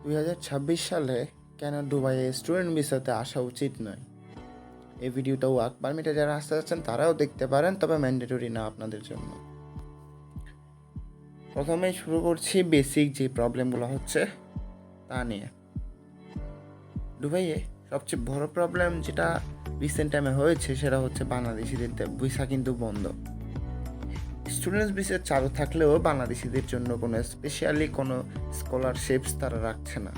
2026 সালে কেন দুবাইয়ে স্টুডেন্ট ভিসাতে আসা উচিত নয়। এই ভিডিওটা ওয়ার্ক পারমিটে যারা আসতে যাচ্ছেন তারাও দেখতে পারেন, তবে ম্যান্ডেটরি না আপনাদের জন্য। প্রথমেই শুরু করছি বেসিক যে প্রবলেমগুলো হচ্ছে তা নিয়ে। দুবাইয়ে সবচেয়ে বড় প্রবলেম যেটা রিসেন্ট টাইমে হয়েছে সেটা হচ্ছে বাংলাদেশিদের ভিসা কিন্তু বন্ধ। স্টুডেন্টস ভিসা চালু থাকলেও বাংলাদেশিদের জন্য কোনো স্পেশালি কোনো স্কলারশিপস তারা রাখছে না।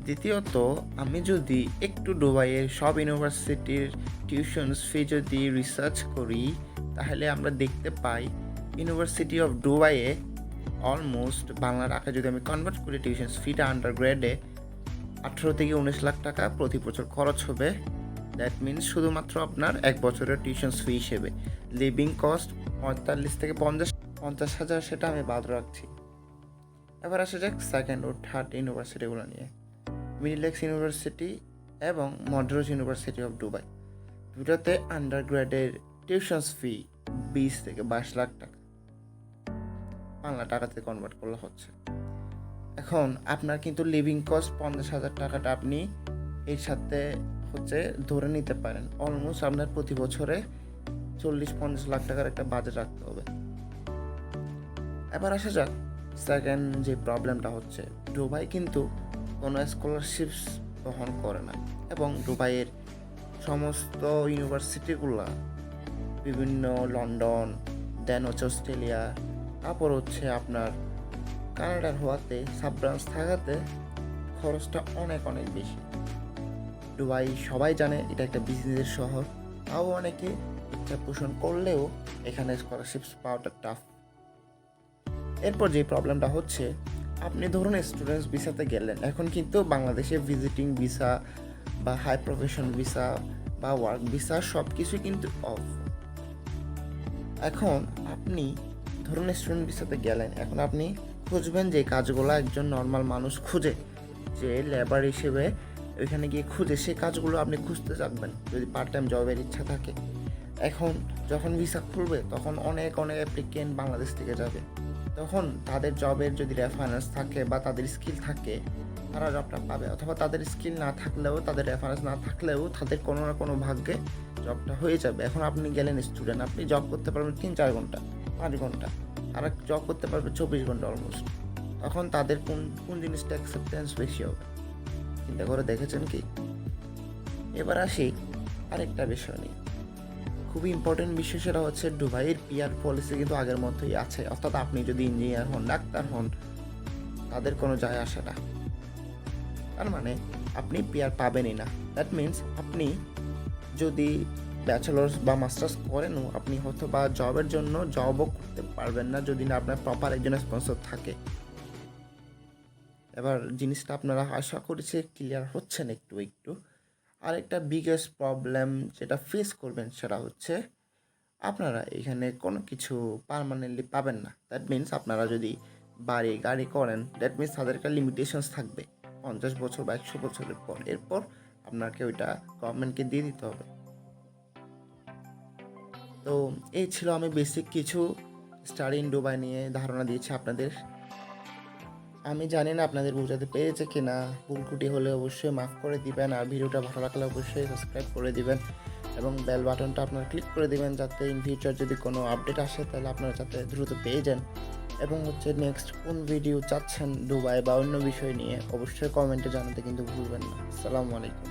দ্বিতীয়ত, আমি যদি একটু দুবাইয়ের সব ইউনিভার্সিটির টিউশনস ফি যদি রিসার্চ করি, তাহলে আমরা দেখতে পাই ইউনিভার্সিটি অফ দুবাইয়ে অলমোস্ট বাংলা টাকা যদি আমি কনভার্ট করি, টিউশনস ফিটা আন্ডার গ্রেডে 18 থেকে 19 লাখ টাকা প্রতি বছর খরচ হবে। দ্যাট মিনস শুধুমাত্র আপনার এক বছরের টিউশনস ফি হিসেবে। লিভিং কস্ট 45 থেকে 50 হাজার, সেটা আমি বাদ রাখছি। এবার আসা যাক সেকেন্ড ও থার্ড ইউনিভার্সিটিগুলো নিয়ে। মিডলএক্স ইউনিভার্সিটি এবং মডরোজ ইউনিভার্সিটি অফ দুবাই, দুটাতে আন্ডার গ্রেডের টিউশনস ফি 20 থেকে 22 লাখ টাকা বাংলা টাকাতে কনভার্ট করলে হচ্ছে। এখন আপনার কিন্তু লিভিং কস্ট 50,000 টাকাটা আপনি এর সাথে হচ্ছে ধরে নিতে পারেন। অলমোস্ট আপনার প্রতি বছরে 40-50 লাখ টাকার একটা বাজেট রাখতে হবে। এবার আসা যাক সেকেন্ড যে প্রবলেমটা হচ্ছে, দুবাই কিন্তু কোনো স্কলারশিপস বহন করে না, এবং দুবাইয়ের সমস্ত ইউনিভার্সিটিগুলো বিভিন্ন লন্ডন, দেন হচ্ছে অস্ট্রেলিয়া, তারপর হচ্ছে আপনার কানাডার হওয়াতে সাব ব্রাঞ্চ থাকাতে খরচটা অনেক অনেক বেশি। দুবাই সবাই জানে এটা একটা বিজনেসের শহর, তাও অনেকে ইচ্ছা পোষণ করলেও এখানে স্কলারশিপস পাওয়াটা টাফ। এরপর যে প্রবলেমটা হচ্ছে, আপনি ধরুন স্টুডেন্টস ভিসাতে গেলেন, এখন কিন্তু বাংলাদেশে ভিজিটিং ভিসা বা হাই প্রফেশন ভিসা বা ওয়ার্ক ভিসা সব কিছু কিন্তু অফ। এখন আপনি ধরুন স্টুডেন্ট ভিসাতে গেলেন, এখন আপনি খুঁজবেন যে কাজগুলো একজন নর্মাল মানুষ খুঁজে, যে লেবার হিসেবে ওইখানে গিয়ে খুঁজে, সেই কাজগুলো আপনি খুঁজতে চাকবেন যদি পার্ট টাইম জবের ইচ্ছা থাকে। এখন যখন ভিসা খুলবে তখন অনেক অনেক অ্যাপ্লিকেন্ট বাংলাদেশ থেকে যাবে, তখন তাদের জবের যদি রেফারেন্স থাকে বা তাদের স্কিল থাকে তারা জবটা পাবে, অথবা তাদের স্কিল না থাকলেও, তাদের রেফারেন্স না থাকলেও তাদের কোনো না কোনো ভাগ্যে জবটা হয়ে যাবে। এখন আপনি গেলেন স্টুডেন্ট, আপনি জব করতে পারবেন 3-4 ঘন্টা, 5 ঘন্টা, আর জব করতে পারবে 24 ঘন্টা অলমোস্ট। তখন তাদের কোন জিনিসটা অ্যাকসেপ্টেন্স বেশি হবে চিন্তা করে দেখেছেন কি? এবার আসি আরেকটা বিষয় নিয়ে, খুবই ইম্পর্টেন্ট বিষয়, সেটা হচ্ছে দুবাইয়ের পিআর পলিসি কিন্তু আগের মতোই আছে। অর্থাৎ আপনি যদি ইঞ্জিনিয়ার হন, ডাক্তার হন, তাদের কোনো যায় আসে না। তার মানে আপনি পিআর পাবেনই না। দ্যাট মিনস আপনি যদি ব্যাচেলার্স বা মাস্টার্স করেনও, আপনি হয়তো বা জবের জন্য জবও করতে পারবেন না যদি না আপনার প্রপার একজন স্পন্সর থাকে। এবার জিনিসটা আপনারা আশা করছি ক্লিয়ার হচ্ছেন একটু একটু। আরেকটা বিগেস্ট প্রবলেম যেটা ফেস করবেন সেটা হচ্ছে, আপনারা এখানে কোনো কিছু পার্মানেন্টলি পাবেন না। দ্যাট মিনস আপনারা যদি বাড়ি গাড়ি করেন, দ্যাট মিনস তাদের একটা লিমিটেশনস থাকবে 50 বছর বা 100 বছরের পর। এরপর আপনাকে ওইটা গভর্নমেন্টকে দিয়ে দিতে হবে। তো এই ছিল আমি বেসিক কিছু স্টাডি ইন দুবাই নিয়ে ধারণা দিয়েছি আপনাদের। আমি জানি না আপনাদের বোঝাতে পেরেছে কিনা, ভুল ত্রুটি হলে অবশ্যই মাফ করে দিবেন, আর ভিডিওটা ভালো লাগলে অবশ্যই সাবস্ক্রাইব করে দিবেন এবং বেল বাটনটা আপনারা ক্লিক করে দিবেন, যাতে ইন ফিউচার যদি কোনো আপডেট আসে তাহলে আপনারা যাতে দ্রুত পেয়ে যান। এবং হচ্ছে নেক্সট কোন ভিডিও চাচ্ছেন দুবাই বা অন্য বিষয় নিয়ে অবশ্যই কমেন্টে জানাতে কিন্তু ভুলবেন না। আসসালামু আলাইকুম।